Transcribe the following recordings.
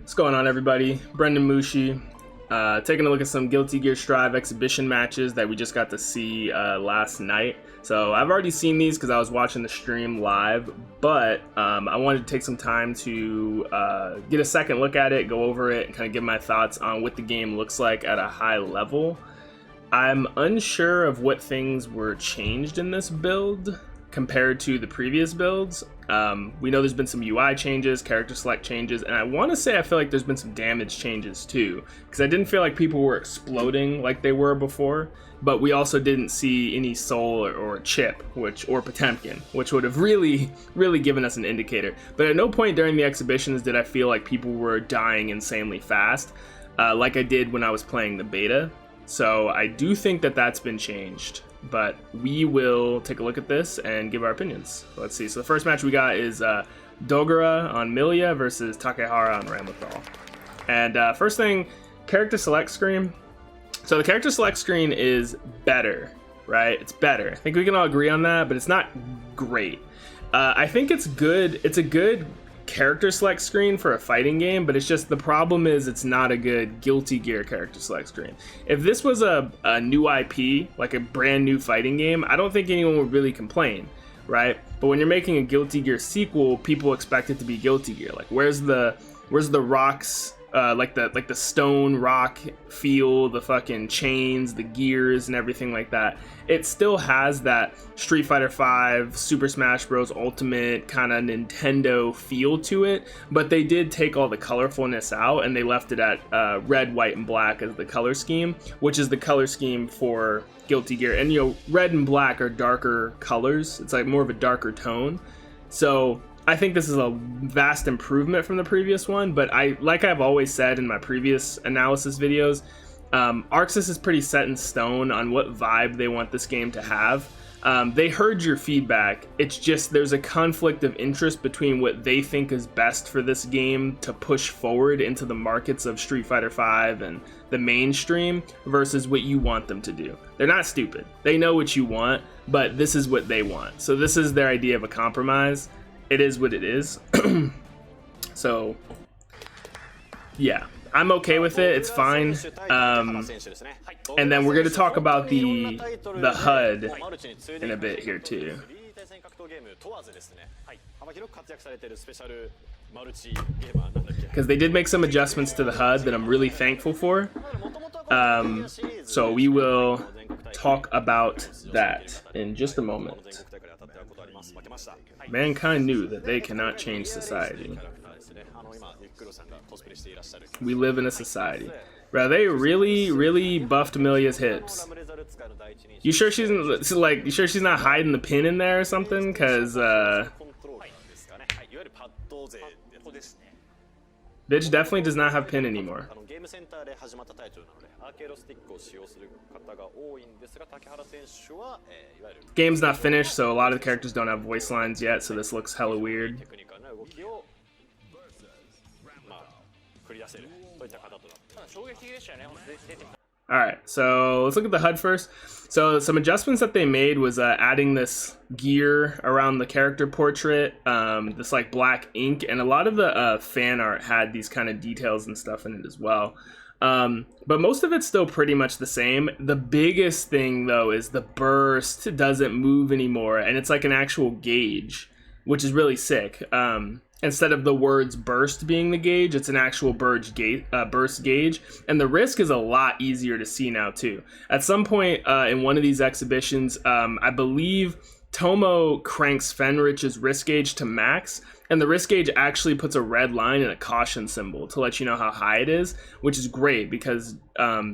What's going on, everybody? BrendanMushi, taking a look at some Guilty Gear Strive exhibition matches that we just got to see last night. So I've already seen these because I was watching the stream live, but I wanted to take some time to get a second look at it, go over it, and kind of give my thoughts on what the game looks like at a high level. I'm unsure of what things were changed in this build compared to the previous builds. We know there's been some UI changes, character select changes, and I want to say I feel like there's been some damage changes too, because I didn't feel like people were exploding like they were before, but we also didn't see any soul or chip, or Potemkin, which would have really given us an indicator. But at no point during the exhibitions did I feel like people were dying insanely fast, like I did when I was playing the beta. So I do think that that's been changed, but we will take a look at this and give our opinions. Let's see. So the first match we got is Dogura on Millia versus Takehara on Ramlethal. And first thing, character select screen. So the character select screen is better, right? It's better. I think we can all agree on that, but it's not great. I think it's good. It's a good character select screen for a fighting game, but it's just the problem is it's not a good Guilty Gear character select screen. If this was a new IP, like a brand new fighting game, I don't think anyone would really complain, right? But when you're making a Guilty Gear sequel, people expect it to be Guilty Gear. Like where's the rocks, like the stone rock feel, the fucking chains, the gears and everything like that. It still has that Street Fighter V, Super Smash Bros. Ultimate kind of Nintendo feel to it, but they did take all the colorfulness out and they left it at red, white, and black as the color scheme, which is the color scheme for Guilty Gear. And you know, red and black are darker colors. It's like more of a darker tone. So I think this is a vast improvement from the previous one, but like I've always said in my previous analysis videos, ArcSys is pretty set in stone on what vibe they want this game to have. They heard your feedback. It's just there's a conflict of interest between what they think is best for this game to push forward into the markets of Street Fighter V and the mainstream versus what you want them to do. They're not stupid. They know what you want, but this is what they want. So this is their idea of a compromise. It is what it is. So yeah, I'm okay with it. It's fine. And then we're going to talk about the HUD in a bit here too, because they did make some adjustments to the HUD that I'm really thankful for. So we will talk about that in just a moment. Mankind knew that they cannot change society. We live in a society. Bro, they really buffed Millia's hips. You sure she's not hiding the pin in there or something? Cause bitch definitely does not have pin anymore. Game's not finished, so a lot of the characters don't have voice lines yet, so this looks hella weird. Alright, so let's look at the HUD first. So some adjustments that they made was adding this gear around the character portrait, this like black ink, and a lot of the fan art had these kind of details and stuff in it as well. But most of it's still pretty much the same. The biggest thing though is the burst doesn't move anymore, and it's like an actual gauge, which is really sick. Instead of the words burst being the gauge, it's an actual burst gauge, and the risk is a lot easier to see now too. At some point in one of these exhibitions, I believe Tomo cranks Fenrich's risk gauge to max, and the risk gauge actually puts a red line and a caution symbol to let you know how high it is, which is great because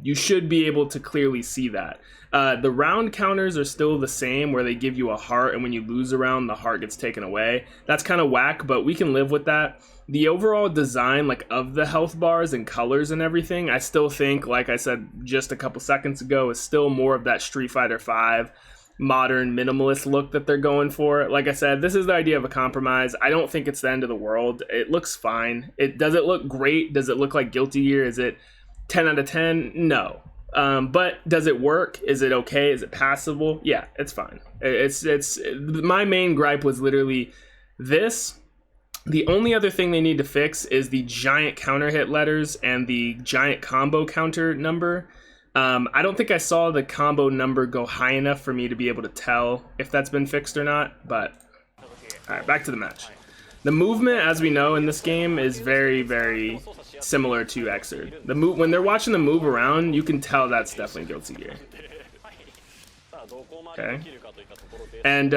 you should be able to clearly see that. The round counters are still the same, where they give you a heart, and when you lose a round, the heart gets taken away. That's kind of whack, but we can live with that. The overall design, like of the health bars and colors and everything, I still think, like I said just a couple seconds ago, is still more of that Street Fighter V modern minimalist look that they're going for. Like I said, this is the idea of a compromise. I don't think it's the end of the world. It looks fine. Does it look great? Does it look like Guilty Gear? Is it 10 out of 10? No. But does it work? Is it okay? Is it passable? Yeah, it's fine. It's my main gripe was literally this The only other thing they need to fix is the giant counter hit letters and the giant combo counter number. I don't think I saw the combo number go high enough for me to be able to tell if that's been fixed or not, but alright, back to the match. The movement, as we know in this game, is very, very similar to Xrd. When they're watching the move around, you can tell that's definitely Guilty Gear. Okay. And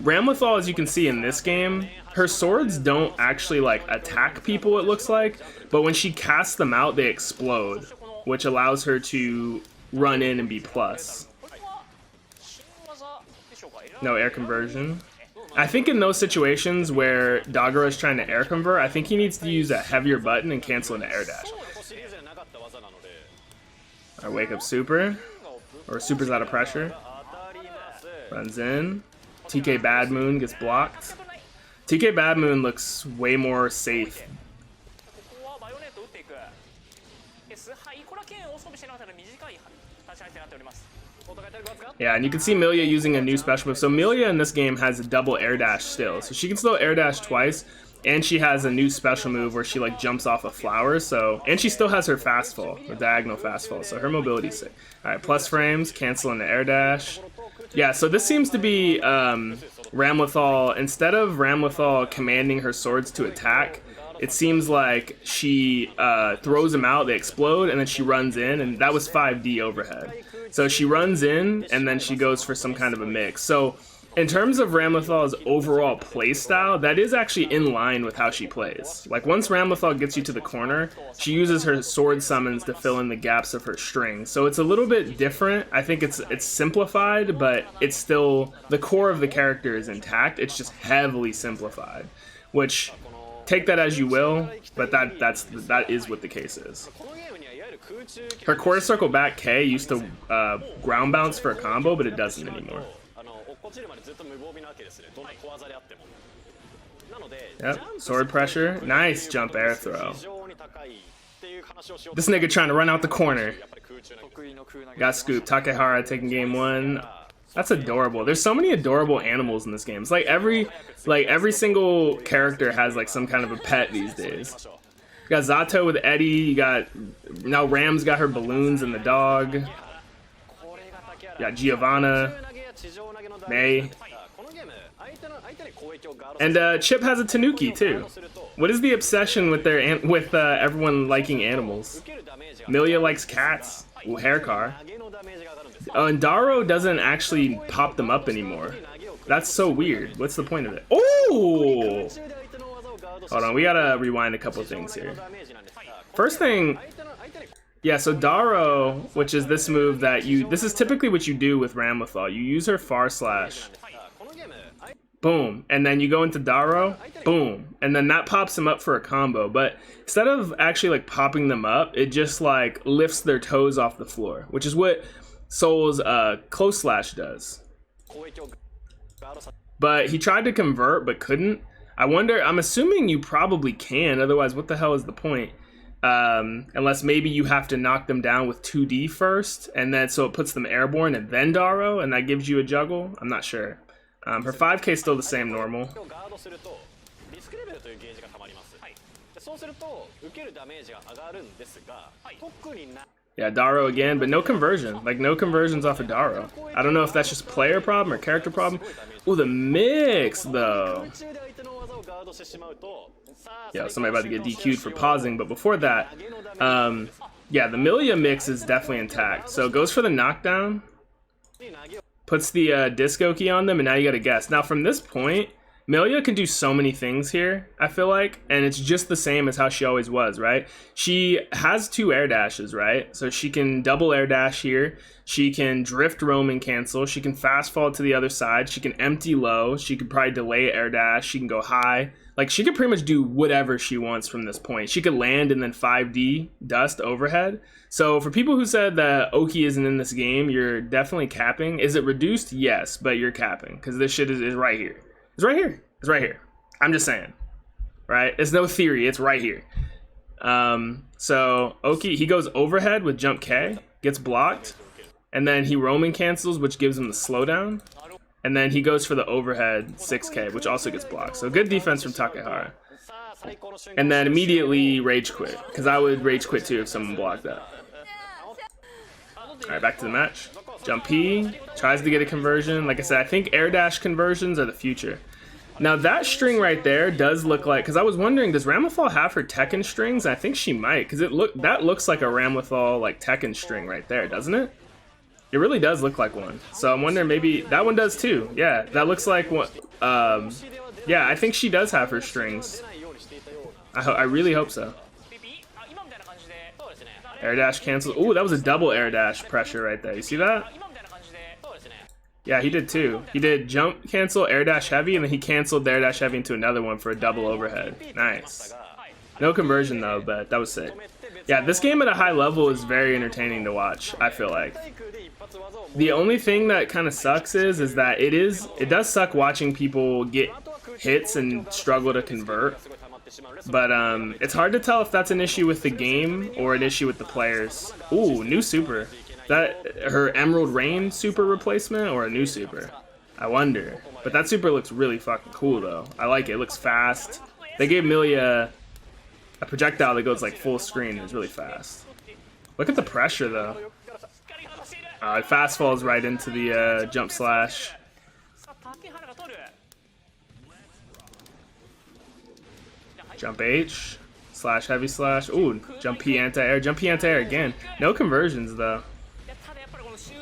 Ramlethal, as you can see in this game, her swords don't actually like attack people, it looks like, but when she casts them out, they explode, which allows her to run in and be plus. No air conversion. I think in those situations where Dogura is trying to air convert, I think he needs to use a heavier button and cancel an air dash. Alright, wake up super. Or super's out of pressure. Runs in. TK Bad Moon gets blocked. TK Bad Moon looks way more safe. Yeah, and you can see Millia using a new special move. So Millia in this game has a double air dash still. So she can still air dash twice, and she has a new special move where she like jumps off a flower. So, and she still has her fast fall, the diagonal fast fall. So her mobility's sick. All right, plus frames, canceling the air dash. Yeah, so this seems to be Ramlethal. Instead of Ramlethal commanding her swords to attack, it seems like she throws them out, they explode, and then she runs in, and that was 5D overhead. So she runs in, and then she goes for some kind of a mix. So in terms of Ramlethal's overall playstyle, that is actually in line with how she plays. Like, once Ramlethal gets you to the corner, she uses her sword summons to fill in the gaps of her string. So it's a little bit different. I think it's simplified, but it's still, the core of the character is intact. It's just heavily simplified, which, take that as you will, but that is what the case is. Her quarter circle back K used to ground bounce for a combo, but it doesn't anymore. Yep, sword pressure. Nice jump air throw. This nigga trying to run out the corner. Got scooped. Takehara taking game one. That's adorable. There's so many adorable animals in this game. It's like every single character has like some kind of a pet these days. You got Zato with Eddie. You got, now Ram's got her balloons and the dog. You got Giovanna, May, and Chip has a Tanuki too. What is the obsession with everyone liking animals? Millia likes cats. Ooh, hair car. Oh, and Daro doesn't actually pop them up anymore. That's so weird. What's the point of it? Oh! Hold on, we gotta rewind a couple things here. First thing, yeah, so Daro, which is this move that this is typically what you do with Ramlethal. You use her far slash. Boom. And then you go into Daro, boom. And then that pops them up for a combo. But instead of actually like popping them up, it just like lifts their toes off the floor, which is what Soul's close slash does. But he tried to convert but couldn't. I wonder, I'm assuming you probably can, otherwise what the hell is the point? Unless maybe you have to knock them down with 2D first, and then so it puts them airborne and then Daro, and that gives you a juggle? I'm not sure. Her 5k is still the same normal. Yeah, Daro again, but no conversion. Like, no conversions off of Daro. I don't know if that's just player problem or character problem. Ooh, the mix, though. Yeah, somebody about to get DQ'd for pausing, but before that, yeah, the Millia mix is definitely intact. So it goes for the knockdown, puts the disco key on them, and now you gotta guess. Now, from this point, Millia can do so many things here, I feel like, and it's just the same as how she always was, right? She has 2 air dashes, right? So she can double air dash here, she can drift roam and cancel, she can fast fall to the other side, she can empty low, she could probably delay air dash, she can go high. Like, she could pretty much do whatever she wants from this point. She could land and then 5D dust overhead. So for people who said that Oki isn't in this game, you're definitely capping. Is it reduced? Yes, but you're capping, because this shit is right here. It's right here. It's right here. I'm just saying, right? It's no theory. It's right here. So Oki, he goes overhead with jump K, gets blocked, and then he roaming cancels, which gives him the slowdown. and then he goes for the overhead 6K, which also gets blocked. So good defense from Takehara. And then immediately rage quit, because I would rage quit too if someone blocked that. Alright, back to the match. Jump P, tries to get a conversion. Like I said, I think air dash conversions are the future. Now that string right there does look like, because I was wondering, does Ramlethal have her Tekken strings? I think she might, because that looks like a Ramlethal like Tekken string right there, doesn't it? It really does look like one. So I'm wondering, maybe that one does too. Yeah, that looks like one. Yeah, I think she does have her strings. I really hope so. Air dash cancels. Ooh, that was a double air dash pressure right there. You see that? Yeah, he did too. He did jump cancel, air dash heavy, and then he canceled the air dash heavy into another one for a double overhead. Nice. No conversion though, but that was sick. Yeah, this game at a high level is very entertaining to watch, I feel like. The only thing that kind of sucks is that it does suck watching people get hits and struggle to convert. But it's hard to tell if that's an issue with the game or an issue with the players. Ooh, new super. That her Emerald Rain super replacement or a new super? I wonder. But that super looks really fucking cool though. I like it. It looks fast. They gave Millia a projectile that goes like full screen. It's really fast. Look at the pressure though. It fast falls right into the jump slash. Jump H slash heavy slash. Ooh, jump P anti-air. Jump P anti-air again. No conversions though.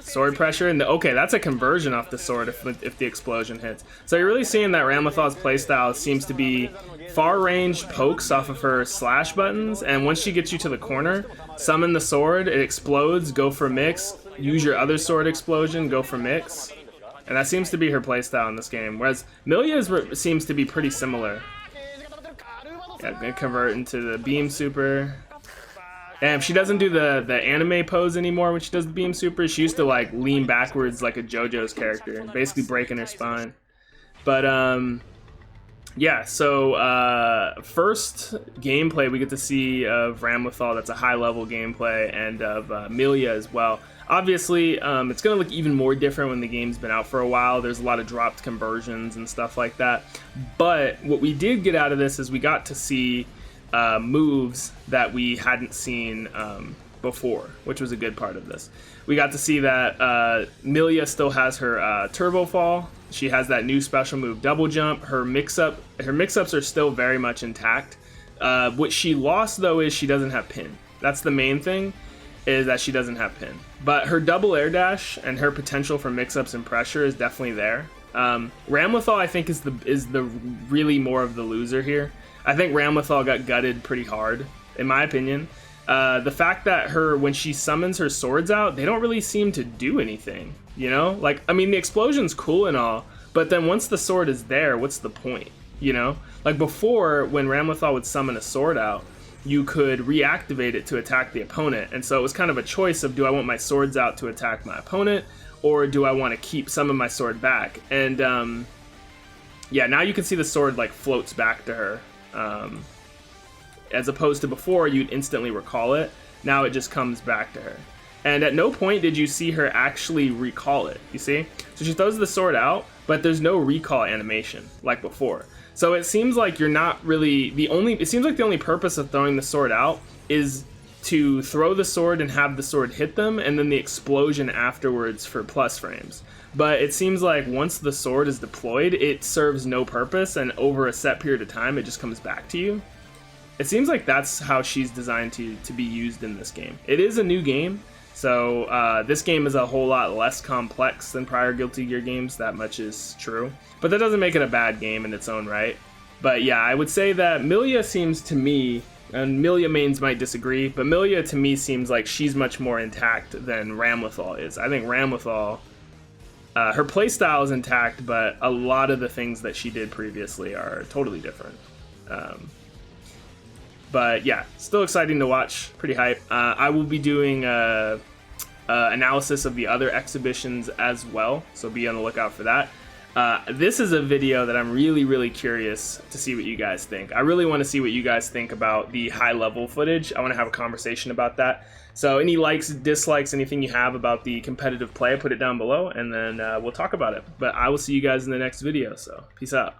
Sword pressure, and okay, that's a conversion off the sword if the explosion hits. So you're really seeing that Ramlethal's playstyle seems to be far range pokes off of her slash buttons, and once she gets you to the corner, summon the sword, it explodes, go for mix, use your other sword explosion, go for mix. And that seems to be her playstyle in this game, whereas Millia's seems to be pretty similar. Yeah, gonna convert into the beam super. And she doesn't do the anime pose anymore when she does the beam super. She used to like lean backwards like a JoJo's character, basically breaking her spine. But yeah, so first gameplay we get to see of Ramlethal that's a high level gameplay, and of Millia as well. Obviously, it's going to look even more different when the game's been out for a while. There's a lot of dropped conversions and stuff like that. But what we did get out of this is we got to see moves that we hadn't seen before, which was a good part of this. We got to see that Millia still has her turbo fall. She has that new special move, double jump. Her mix-ups are still very much intact. What she lost though is she doesn't have pin. That's the main thing, is that she doesn't have pin. But her double air dash and her potential for mix-ups and pressure is definitely there. Ramlethal, I think, is the really more of the loser here. I think Ramlethal got gutted pretty hard, in my opinion. The fact that when she summons her swords out, they don't really seem to do anything, you know? Like, I mean, the explosion's cool and all, but then once the sword is there, what's the point, you know? Like before, when Ramlethal would summon a sword out, you could reactivate it to attack the opponent, and so it was kind of a choice of, do I want my swords out to attack my opponent, or do I want to keep some of my sword back? And yeah, now you can see the sword like floats back to her. As opposed to before, you'd instantly recall it. Now it just comes back to her. And at no point did you see her actually recall it, you see? So she throws the sword out, but there's no recall animation like before. So it seems like you're not really, it seems like the only purpose of throwing the sword out is to throw the sword and have the sword hit them, and then the explosion afterwards for plus frames. But it seems like once the sword is deployed, it serves no purpose, and over a set period of time, it just comes back to you. It seems like that's how she's designed to be used in this game. It is a new game, so this game is a whole lot less complex than prior Guilty Gear games, that much is true. But that doesn't make it a bad game in its own right. But yeah, I would say that Millia seems to me, and Millia mains might disagree, but Millia to me seems like she's much more intact than Ramlethal is. I think Ramlethal, her playstyle is intact, but a lot of the things that she did previously are totally different. But yeah, still exciting to watch, pretty hype. I will be doing analysis of the other exhibitions as well, so be on the lookout for that. This is a video that I'm really curious to see what you guys think. I really want to see what you guys think about the high level footage. I want to have a conversation about that. So any likes, dislikes, anything you have about the competitive play, put it down below, and then we'll talk about it. But I will see you guys in the next video, so peace out.